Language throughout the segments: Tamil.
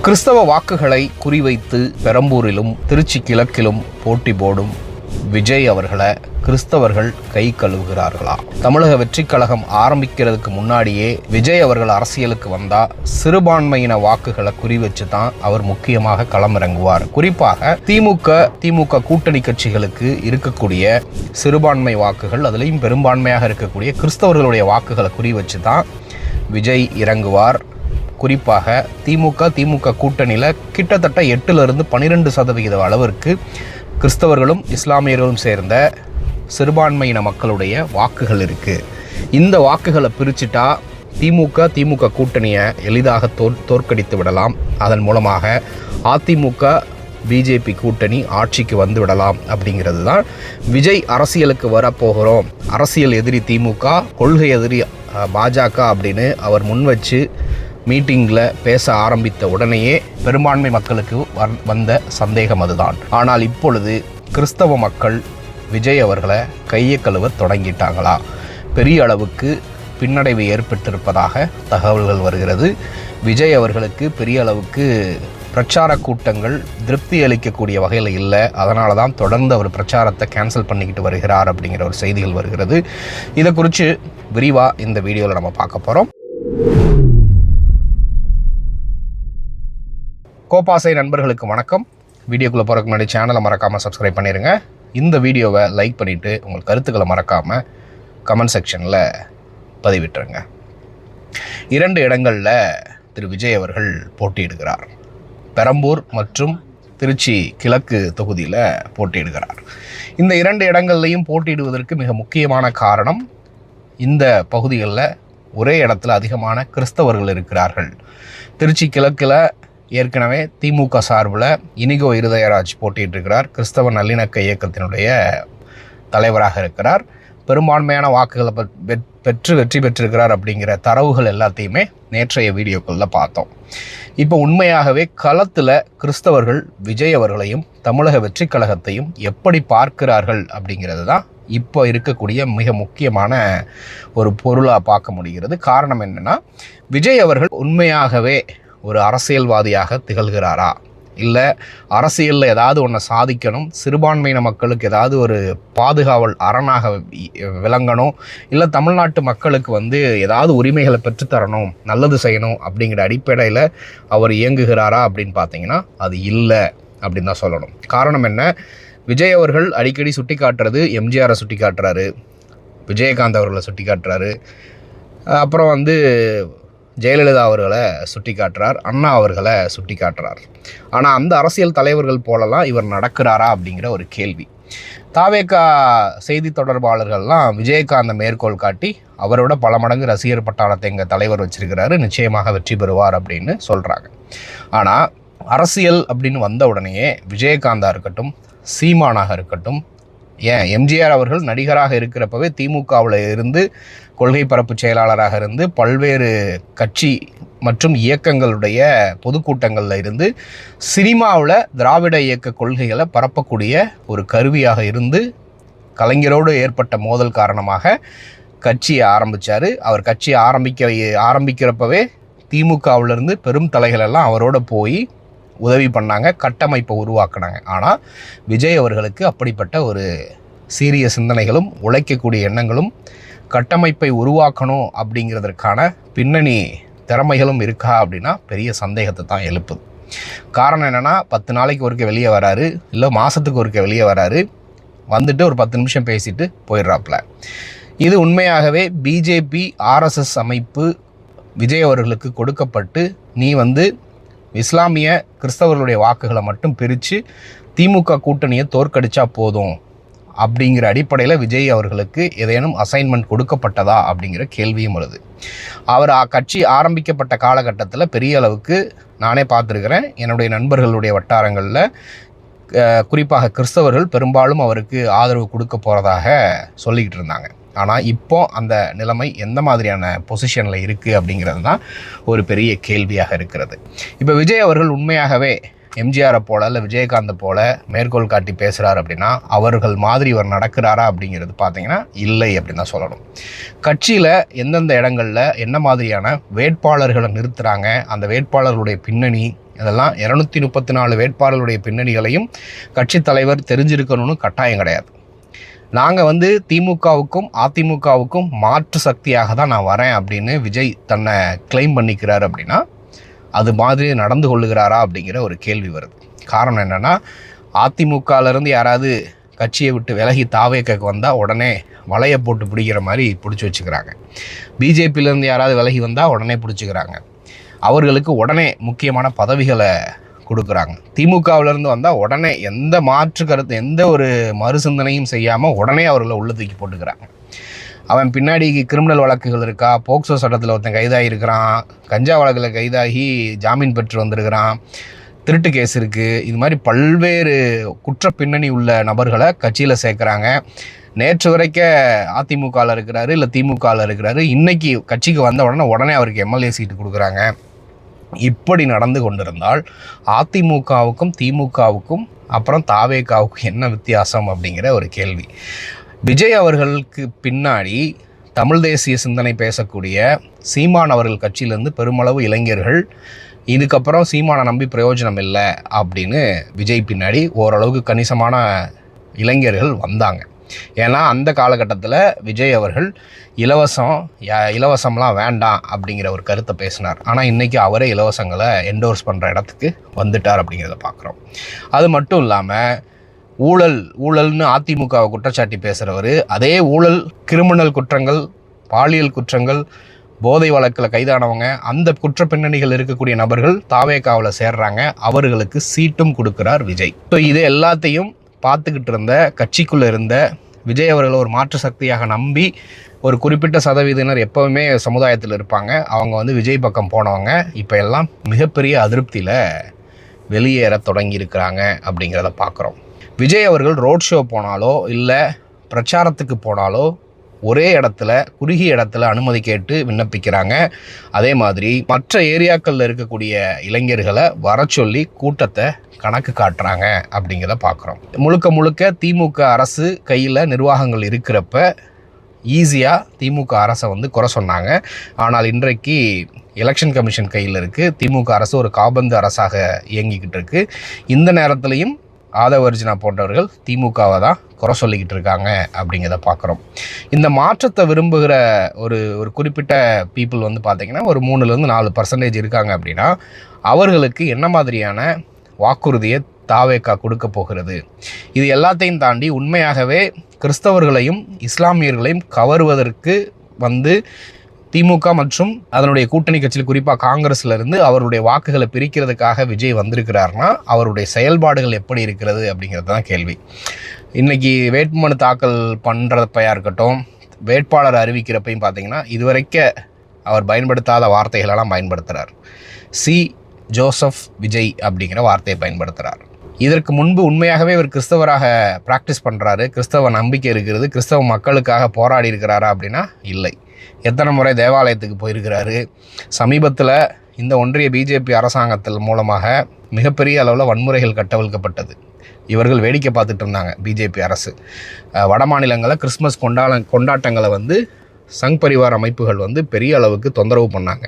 கிறிஸ்தவ வாக்குகளை குறிவைத்து பெரம்பூரிலும் திருச்சி கிழக்கிலும் போட்டி போடும் விஜய் அவர்களை கிறிஸ்தவர்கள் கை கழுவுகிறார்களா? தமிழக வெற்றிக் கழகம் ஆரம்பிக்கிறதுக்கு முன்னாடியே விஜய் அவர்கள் அரசியலுக்கு வந்தா சிறுபான்மையின வாக்குகளை குறி வச்சு தான் அவர் முக்கியமாக களமிறங்குவார். குறிப்பாக திமுக கூட்டணி கட்சிகளுக்கு இருக்கக்கூடிய சிறுபான்மை வாக்குகள், அதுலேயும் பெரும்பான்மையாக இருக்கக்கூடிய கிறிஸ்தவர்களுடைய வாக்குகளை குறி வச்சு தான் விஜய் இறங்குவார். குறிப்பாக திமுக கூட்டணியில் கிட்டத்தட்ட 8லிருந்து 12% அளவிற்கு கிறிஸ்தவர்களும் இஸ்லாமியர்களும் சேர்ந்த சிறுபான்மையின மக்களுடைய வாக்குகள் இருக்குது. இந்த வாக்குகளை பிரிச்சுட்டா திமுக கூட்டணியை எளிதாக தோற்கடித்து விடலாம். அதன் மூலமாக அதிமுக பிஜேபி கூட்டணி ஆட்சிக்கு வந்து விடலாம் அப்படிங்கிறது தான் விஜய் அரசியலுக்கு வரப்போகிறோம், அரசியல் எதிரி திமுக, கொள்கை எதிரி பாஜக அப்படின்னு அவர் முன் வச்சு மீட்டிங்கில் பேச ஆரம்பித்த உடனேயே பெரும்பான்மை மக்களுக்கு வந்த சந்தேகம் அதுதான். ஆனால் இப்பொழுது கிறிஸ்தவ மக்கள் விஜய் அவர்களை கையை கழுவ தொடங்கிட்டாங்களா? பெரிய அளவுக்கு பின்னடைவு ஏற்பட்டிருப்பதாக தகவல்கள் வருகிறது. விஜய் அவர்களுக்கு பெரிய அளவுக்கு பிரச்சார கூட்டங்கள் திருப்தி அளிக்கக்கூடிய வகையில் இல்லை. அதனால தான் தொடர்ந்து அவர் பிரச்சாரத்தை கேன்சல் பண்ணிக்கிட்டு வருகிறார் அப்படிங்கிற ஒரு செய்திகள் வருகிறது. இதை குறித்து விரிவாக இந்த வீடியோவில் நம்ம பார்க்க போகிறோம். கோபாசை நண்பர்களுக்கு வணக்கம். வீடியோக்குள்ளே போகிறதுக்கு முன்னாடி சேனலை மறக்காமல் சப்ஸ்கிரைப் பண்ணிடுங்க. இந்த வீடியோவை லைக் பண்ணிவிட்டு உங்கள் கருத்துக்களை மறக்காமல் கமெண்ட் செக்ஷனில் பதிவிட்டுருங்க. 2 இடங்களில் திரு விஜய் அவர்கள் போட்டியிடுகிறார். பெரம்பூர் மற்றும் திருச்சி கிழக்கு தொகுதியில் போட்டியிடுகிறார். இந்த 2 இடங்கள்லையும் போட்டியிடுவதற்கு மிக முக்கியமான காரணம், இந்த பகுதிகளில் ஒரே இடத்துல அதிகமான கிறிஸ்தவர்கள் இருக்கிறார்கள். திருச்சி கிழக்கில் ஏற்கனவே திமுக சார்பில் இனிகோ இருதயராஜ் போட்டியிட்டிருக்கிறார். கிறிஸ்தவ நல்லிணக்க இயக்கத்தினுடைய தலைவராக இருக்கிறார். பெரும்பான்மையான வாக்குகளை வெற்றி பெற்றிருக்கிறார் அப்படிங்கிற தரவுகள் எல்லாத்தையுமே நேற்றைய வீடியோக்களில் பார்த்தோம். இப்போ உண்மையாகவே களத்தில் கிறிஸ்தவர்கள் விஜய் அவர்களையும் தமிழக வெற்றிக் கழகத்தையும் எப்படி பார்க்கிறார்கள் அப்படிங்கிறது தான் இப்போ இருக்கக்கூடிய மிக முக்கியமான ஒரு பொருளாக பார்க்க முடிகிறது. காரணம் என்னென்னா, விஜய் அவர்கள் உண்மையாகவே ஒரு அரசியல்வாதியாக திகழ்கிறாரா, இல்லை அரசியலில் ஏதாவது ஒன்று சாதிக்கணும், சிறுபான்மையின மக்களுக்கு ஏதாவது ஒரு பாதுகாவல் அரணாக விளங்கணும், இல்லை தமிழ்நாட்டு மக்களுக்கு ஏதாவது உரிமைகளை பெற்றுத்தரணும், நல்லது செய்யணும் அப்படிங்கிற அடிப்படையில் அவர் இயங்குகிறாரா அப்படின்னு பார்த்தீங்கன்னா அது இல்லை அப்படின்னு தான் சொல்லணும். காரணம் என்ன? விஜய் அவர்கள் அடிக்கடி சுட்டி காட்டுறது எம்ஜிஆரை சுட்டி காட்டுறாரு, விஜயகாந்த் அவர்களை சுட்டி காட்டுறாரு, அப்புறம் ஜெயலலிதா அவர்களை சுட்டி காட்டுறார், அண்ணா அவர்களை சுட்டி காட்டுறார். ஆனால் அந்த அரசியல் தலைவர்கள் போலலாம் இவர் நடக்கிறாரா அப்படிங்கிற ஒரு கேள்வி. தாவேகா செய்தி தொடர்பாளர்கள்லாம் விஜயகாந்தை மேற்கோள் காட்டி அவரோட பல மடங்கு ரசிகர் பட்டாளத்தை எங்கள் தலைவர் வச்சிருக்கிறாரு, நிச்சயமாக வெற்றி பெறுவார் அப்படின்னு சொல்கிறாங்க. ஆனால் அரசியல் அப்படின்னு வந்த உடனேயே விஜயகாந்தாக இருக்கட்டும், சீமானாக இருக்கட்டும், ஏன் எம்ஜிஆர் அவர்கள் நடிகராக இருக்கிறப்பவே திமுகவில் இருந்து கொள்கை பரப்பு செயலாளராக இருந்து பல்வேறு கட்சி மற்றும் இயக்கங்களுடைய பொதுக்கூட்டங்களில் இருந்து சினிமாவில் திராவிட இயக்க கொள்கைகளை பரப்பக்கூடிய ஒரு கருவியாக இருந்து கலைஞரோடு ஏற்பட்ட மோதல் காரணமாக கட்சியை ஆரம்பித்தார். அவர் கட்சியை ஆரம்பிக்கிறப்பவே திமுகவிலிருந்து பெரும் தலைகளெல்லாம் அவரோட போய் உதவி பண்ணாங்க, கட்டமைப்பை உருவாக்குனாங்க. ஆனால் விஜய் அவர்களுக்கு அப்படிப்பட்ட ஒரு சீரிய சிந்தனைகளும் உழைக்கக்கூடிய எண்ணங்களும் கட்டமைப்பை உருவாக்கணும் அப்படிங்கிறதற்கான பின்னணி திறமைகளும் இருக்கா அப்படின்னா பெரிய சந்தேகத்தை தான் எழுப்புது. காரணம் என்னென்னா, 10 நாளைக்கு ஒருக்க வெளியே வராரு, இல்லை மாதத்துக்கு ஒருக்க வெளியே வராரு, ஒரு 10 நிமிஷம் பேசிட்டு போயிடுறாப்புல. இது உண்மையாகவே பிஜேபி ஆர்எஸ்எஸ் அமைப்பு விஜய் அவர்களுக்கு கொடுக்கப்பட்டு நீ இஸ்லாமிய கிறிஸ்தவர்களுடைய வாக்குகளை மட்டும் பிரித்து திமுக கூட்டணியை தோற்கடிச்சா போதும் அப்படிங்கிற அடிப்படையில் விஜய் அவர்களுக்கு ஏதேனும் அசைன்மெண்ட் கொடுக்கப்பட்டதா அப்படிங்கிற கேள்வியும் வருது. அவர் கட்சி ஆரம்பிக்கப்பட்ட காலகட்டத்தில் பெரிய அளவுக்கு நானே பார்த்துருக்கிறேன். என்னுடைய நண்பர்களுடைய வட்டாரங்களில் குறிப்பாக கிறிஸ்தவர்கள் பெரும்பாலும் அவருக்கு ஆதரவு கொடுக்க போகிறதாக சொல்லிக்கிட்டு இருந்தாங்க. ஆனால் இப்போ அந்த நிலைமை எந்த மாதிரியான பொசிஷனில் இருக்குது அப்படிங்கிறது தான் ஒரு பெரிய கேள்வியாக இருக்கிறது. இப்போ விஜய் அவர்கள் உண்மையாகவே எம்ஜிஆரை போல இல்லை விஜயகாந்தை போல மேற்கோள் காட்டி பேசுகிறார் அப்படின்னா அவர்கள் மாதிரி இவர் நடக்கிறாரா அப்படிங்கிறது பார்த்தீங்கன்னா இல்லை அப்படின்னு தான் சொல்லணும். கட்சியில் எந்தெந்த இடங்களில் என்ன மாதிரியான வேட்பாளர்களை நிறுத்துகிறாங்க, அந்த வேட்பாளர்களுடைய பின்னணி, இதெல்லாம் 234 வேட்பாளர்களுடைய பின்னணிகளையும் கட்சித் தலைவர் தெரிஞ்சிருக்கணும்னு கட்டாயம் கிடையாது. நாங்கள் திமுகவுக்கும் அதிமுகவுக்கும் மாற்று சக்தியாக தான் நான் வரேன் அப்படின்னு விஜய் தன்னை கிளைம் பண்ணிக்கிறார் அப்படின்னா அது மாதிரி நடந்து கொள்ளுகிறாரா அப்படிங்கிற ஒரு கேள்வி வருது. காரணம் என்னென்னா, அதிமுகலேருந்து யாராவது கட்சியை விட்டு விலகி தாவேக்கு வந்தால் உடனே வலையை போட்டு பிடிக்கிற மாதிரி பிடிச்சி வச்சுக்கிறாங்க. பிஜேபியிலேருந்து யாராவது விலகி வந்தால் உடனே பிடிச்சிக்கிறாங்க. அவர்களுக்கு உடனே முக்கியமான பதவிகளை கொடுக்குறாங்க. திமுகவிலேருந்து வந்தால் உடனே எந்த மாற்று கருத்து, எந்த ஒரு மறுசிந்தனையும் செய்யாமல் உடனே அவர்களை உள்ள தூக்கி போட்டுக்கிறாங்க. அவன் பின்னாடி கிரிமினல் வழக்குகள் இருக்கா, போக்சோ சட்டத்தில் ஒருத்தன் கைதாகி இருக்கிறான், கஞ்சா வழக்கில் கைதாகி ஜாமீன் பெற்று வந்திருக்கிறான், திருட்டு கேஸ் இருக்குது, இது மாதிரி பல்வேறு குற்ற பின்னணி உள்ள நபர்களை கட்சியில் சேர்க்குறாங்க. நேற்று வரைக்க அதிமுகவில் இருக்கிறாரு, இல்லை திமுகவில் இருக்கிறாரு, இன்றைக்கி கட்சிக்கு வந்த உடனே அவருக்கு எம்எல்ஏ சீட்டு கொடுக்குறாங்க. இப்படி நடந்து கொண்டிருந்தால் அதிமுகவுக்கும் திமுகவுக்கும் அப்புறம் தாவேகாவுக்கும் என்ன வித்தியாசம் அப்படிங்கிற ஒரு கேள்வி. விஜய் அவர்களுக்கு பின்னாடி தமிழ் தேசிய சிந்தனை பேசக்கூடிய சீமான் அவர்கள் கட்சியிலேருந்து பெருமளவு இளைஞர்கள் இதுக்கப்புறம் சீமானை நம்பி பிரயோஜனம் இல்லை அப்படின்னு விஜய் பின்னாடி ஓரளவுக்கு கணிசமான இளைஞர்கள் வந்தாங்க. ஏன்னா அந்த காலகட்டத்தில் விஜய் அவர்கள் இலவசம்லாம் வேண்டாம் அப்படிங்கிற ஒரு கருத்தை பேசினார். ஆனால் இன்றைக்கி அவரே இலவசங்களை என்டோர்ஸ் பண்ணுற இடத்துக்கு வந்துட்டார் அப்படிங்கிறத பார்க்குறோம். அது மட்டும் இல்லாமல் ஊழல்னு அதிமுகவை குற்றச்சாட்டி பேசுகிறவர், அதே ஊழல், கிரிமினல் குற்றங்கள், பாலியல் குற்றங்கள், போதை வழக்கில் கைதானவங்க, அந்த குற்ற பின்னணிகள் இருக்கக்கூடிய நபர்கள் தாவேகாவில் சேர்றாங்க. அவர்களுக்கு சீட்டும் கொடுக்குறார் விஜய். ஸோ இது எல்லாத்தையும் பார்த்துக்கிட்டு இருந்த, கட்சிக்குள்ளே இருந்த விஜய் அவர்களை ஒரு மாற்று சக்தியாக நம்பி ஒரு குறிப்பிட்ட சதவீதியினர் எப்போவுமே சமுதாயத்தில் இருப்பாங்க. அவங்க விஜய் பக்கம் போனவங்க இப்போ எல்லாம் மிகப்பெரிய அதிருப்தியில் வெளியேற தொடங்கியிருக்கிறாங்க அப்படிங்கிறத பார்க்குறோம். விஜய் அவர்கள் ரோட் ஷோ போனாலோ இல்லை பிரச்சாரத்துக்கு போனாலோ ஒரே இடத்துல, குறுகிய இடத்துல அனுமதி கேட்டு விண்ணப்பிக்கிறாங்க. அதே மாதிரி மற்ற ஏரியாக்களில் இருக்கக்கூடிய இளைஞர்களை வர சொல்லி கூட்டத்தை கணக்கு காட்டுறாங்க அப்படிங்கிறத பார்க்குறோம். முழுக்க திமுக அரசு கையில் நிர்வாகங்கள் இருக்கிறப்ப ஈஸியாக திமுக அரசை குறை சொன்னாங்க. ஆனால் இன்றைக்கு எலெக்ஷன் கமிஷன் கையில் இருக்குது. திமுக அரசு ஒரு காபந்து அரசாக இயங்கிக்கிட்டு இருக்குது. இந்த நேரத்துலையும் ஆதவ அர்ஜுனா போன்றவர்கள் திமுகவை தான் குறை சொல்லிக்கிட்டு இருக்காங்க அப்படிங்கிறத பார்க்குறோம். இந்த மாற்றத்தை விரும்புகிற ஒரு குறிப்பிட்ட பீப்புள் பார்த்திங்கன்னா ஒரு 3-4% இருக்காங்க. அப்படின்னா அவர்களுக்கு என்ன மாதிரியான வாக்குறுதியை தாவேகா கொடுக்க போகிறது? இது எல்லாத்தையும் தாண்டி உண்மையாகவே கிறிஸ்தவர்களையும் இஸ்லாமியர்களையும் கவருவதற்கு திமுக மற்றும் அதனுடைய கூட்டணி கட்சியில் குறிப்பாக காங்கிரஸ்லேருந்து அவருடைய வாக்குகளை பிரிக்கிறதுக்காக விஜய் வந்திருக்கிறார்னா அவருடைய செயல்பாடுகள் எப்படி இருக்கிறது அப்படிங்கிறது தான் கேள்வி. இன்றைக்கி வேட்புமனு தாக்கல் பண்ணுறப்பையாக இருக்கட்டும், வேட்பாளர் அறிவிக்கிறப்பையும் பார்த்திங்கன்னா இதுவரைக்க அவர் பயன்படுத்தாத வார்த்தைகளெல்லாம் பயன்படுத்துகிறார். ஜோசப் விஜய் அப்படிங்கிற வார்த்தையை பயன்படுத்துகிறார். இதற்கு முன்பு உண்மையாகவே இவர் கிறிஸ்தவராக ப்ராக்டிஸ் பண்ணுறாரு, கிறிஸ்தவ நம்பிக்கை இருக்கிறது, கிறிஸ்தவ மக்களுக்காக போராடி இருக்கிறாரா அப்படின்னா இல்லை. எத்தனை முறை தேவாலயத்துக்கு போயிருக்கிறாரு. சமீபத்தில் இந்த ஒன்றிய பிஜேபி அரசாங்கத்தில் மூலமாக மிகப்பெரிய அளவில் வன்முறைகள் கட்டவிழ்க்கப்பட்டது. இவர்கள் வேடிக்கை பார்த்துட்டு இருந்தாங்க. பிஜேபி அரசு வட மாநிலங்களில் கிறிஸ்மஸ் கொண்டாட்டங்களை சங் பரிவார் அமைப்புகள் பெரிய அளவுக்கு தொந்தரவு பண்ணாங்க.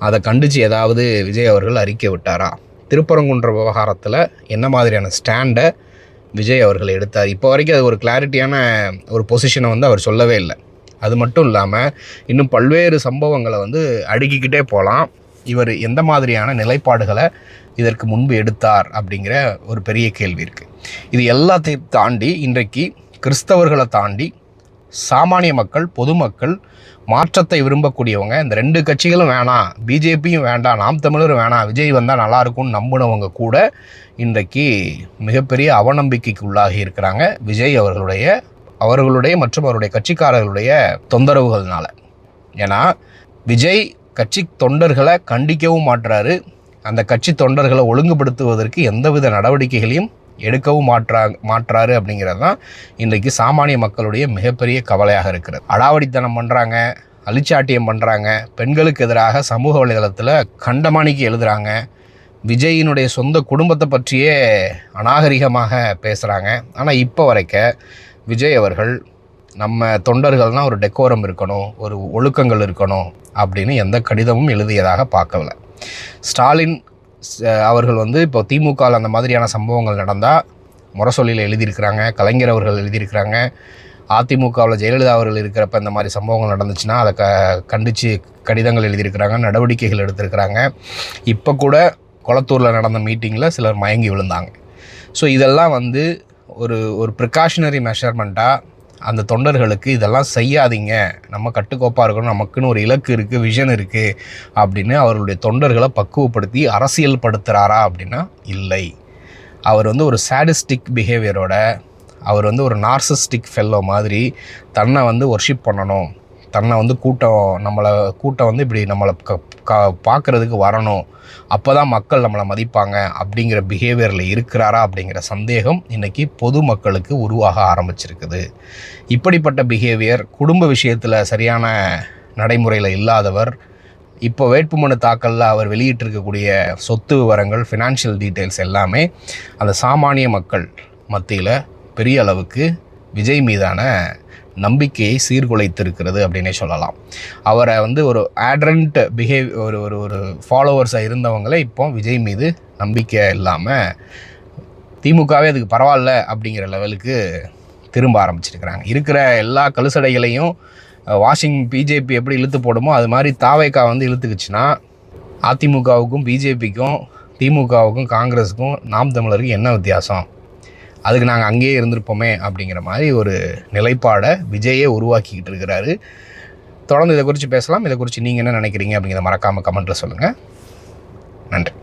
அதை கண்டித்து ஏதாவது விஜய் அவர்கள் அறிக்கை விட்டாரா? திருப்பரங்குன்ற விவகாரத்தில் என்ன மாதிரியான ஸ்டாண்டை விஜய் அவர்கள் எடுத்தார்? இப்போ வரைக்கும் அது ஒரு கிளாரிட்டியான ஒரு பொசிஷனை அவர் சொல்லவே இல்லை. அது மட்டும் இல்லாமல் இன்னும் பல்வேறு சம்பவங்களை அடுக்கிக்கிட்டே போகலாம். இவர் எந்த மாதிரியான நிலைப்பாடுகளை இதற்கு முன்பு எடுத்தார் அப்படிங்கிற ஒரு பெரிய கேள்வி இருக்குது. இது எல்லாத்தையும் தாண்டி இன்றைக்கு கிறிஸ்தவர்களை தாண்டி சாமானிய மக்கள், பொதுமக்கள், மாற்றத்தை விரும்பக்கூடியவங்க, இந்த 2 கட்சிகளும் வேணாம், பிஜேபியும் வேண்டாம், நாம் தமிழரும் வேணாம், விஜய் வந்தால் நல்லாயிருக்கும்னு நம்பினவங்க கூட இன்றைக்கு மிகப்பெரிய அவநம்பிக்கைக்கு உள்ளாகி இருக்கிறாங்க விஜய் அவர்களுடைய மற்றும் அவருடைய கட்சிக்காரர்களுடைய தொந்தரவுகள்னால. ஏன்னா விஜய் கட்சி தொண்டர்களை கண்டிக்கவும் மாட்டுறாரு, அந்த கட்சி தொண்டர்களை ஒழுங்குபடுத்துவதற்கு எந்தவித நடவடிக்கைகளையும் எடுக்கவும் மாற்றாரு அப்படிங்கிறது தான் இன்றைக்கு சாமானிய மக்களுடைய மிகப்பெரிய கவலையாக இருக்கிறது. அடாவடித்தனம் பண்ணுறாங்க, அழிச்சாட்டியம் பண்ணுறாங்க, பெண்களுக்கு எதிராக சமூக வலைதளத்தில் கண்டமானிக்கு எழுதுகிறாங்க, விஜயினுடைய சொந்த குடும்பத்தை பற்றியே அநாகரிகமாக பேசுகிறாங்க. ஆனால் இப்போ வரைக்க விஜய் அவர்கள் நம்ம தொண்டர்கள்னால் ஒரு டெக்கோரம் இருக்கணும், ஒரு ஒழுக்கங்கள் இருக்கணும் அப்படின்னு எந்த கடிதமும் எழுதியதாக பார்க்கவில்லை. ஸ்டாலின் அவர்கள் வந்து இப்போ திமுகவில் அந்த மாதிரியான சம்பவங்கள் நடந்தால் முரசொலியில் எழுதியிருக்கிறாங்க, கலைஞர் அவர்கள் எழுதியிருக்கிறாங்க. அதிமுகவில் ஜெயலலிதா அவர்கள் இருக்கிறப்ப இந்த மாதிரி சம்பவங்கள் நடந்துச்சுன்னா அதை கண்டித்து கடிதங்கள் எழுதியிருக்கிறாங்க, நடவடிக்கைகள் எடுத்திருக்கிறாங்க. இப்போ கூட கொளத்தூரில் நடந்த மீட்டிங்கில் சிலர் மயங்கி விழுந்தாங்க. ஸோ இதெல்லாம் வந்து ஒரு ப்ரிகாஷனரி மெஷர்மெண்ட்டாக அந்த தொண்டர்களுக்கு இதெல்லாம் செய்யாதீங்க, நம்ம கட்டுக்கோப்பாக இருக்கணும், நமக்குன்னு ஒரு இலக்கு இருக்குது, விஷன் இருக்குது அப்படின்னு அவர்களுடைய தொண்டர்களை பக்குவப்படுத்தி அரசியல் படுத்துகிறாரா அப்படின்னா இல்லை. அவர் வந்து ஒரு சாடிஸ்டிக் பிஹேவியரோட, அவர் வந்து ஒரு நார்சிஸ்டிக் ஃபெல்லோ மாதிரி தன்னை வந்து ஒர்ஷிப் பண்ணணும், தன்னை வந்து கூட்டம் வந்து இப்படி நம்மளை பார்க்குறதுக்கு வரணும், அப்போ தான் மக்கள் நம்மளை மதிப்பாங்க அப்படிங்கிற பிஹேவியரில் இருக்கிறாரா அப்படிங்கிற சந்தேகம் இன்றைக்கி பொதுமக்களுக்கு உருவாக ஆரம்பிச்சிருக்குது. இப்படிப்பட்ட பிஹேவியர் குடும்ப விஷயத்தில் சரியான நடைமுறையில் இல்லாதவர். இப்போ வேட்புமனு தாக்கலில் அவர் வெளியிட்டிருக்கக்கூடிய சொத்து விவரங்கள், ஃபினான்ஷியல் டீட்டெயில்ஸ் எல்லாமே அந்த சாமானிய மக்கள் மத்தியில் பெரிய அளவுக்கு விஜய் மீதான நம்பிக்கையை சீர்குலைத்திருக்கிறது அப்படின்னே சொல்லலாம். அவரை வந்து ஒரு ஆட்ரண்ட் ஒரு ஃபாலோவர்ஸாக இருந்தவங்களே இப்போ விஜய் மீது நம்பிக்கை இல்லாமல் திமுகவே அதுக்கு பரவாயில்ல அப்படிங்கிற லெவலுக்கு திரும்ப ஆரம்பிச்சிருக்கிறாங்க. இருக்கிற எல்லா கழுசடைகளையும் பிஜேபி எப்படி இழுத்து போடுமோ அது மாதிரி தாவேகா வந்து இழுத்துக்குச்சுன்னா அதிமுகவுக்கும் பிஜேபிக்கும் திமுகவுக்கும் காங்கிரஸுக்கும் நாம் தமிழருக்கு என்ன வித்தியாசம், அதுக்கு நாங்கள் அங்கேயே இருந்திருப்போமே அப்படிங்கிற மாதிரி ஒரு நிலைப்பாடை விஜயே உருவாக்கிக்கிட்டு இருக்கிறாரு. தொடர்ந்து இதை குறித்து பேசலாம். இதை குறித்து நீங்கள் என்ன நினைக்கிறீங்க அப்படிங்கிறத மறக்காமல் கமெண்ட்டில் சொல்லுங்கள். நன்றி.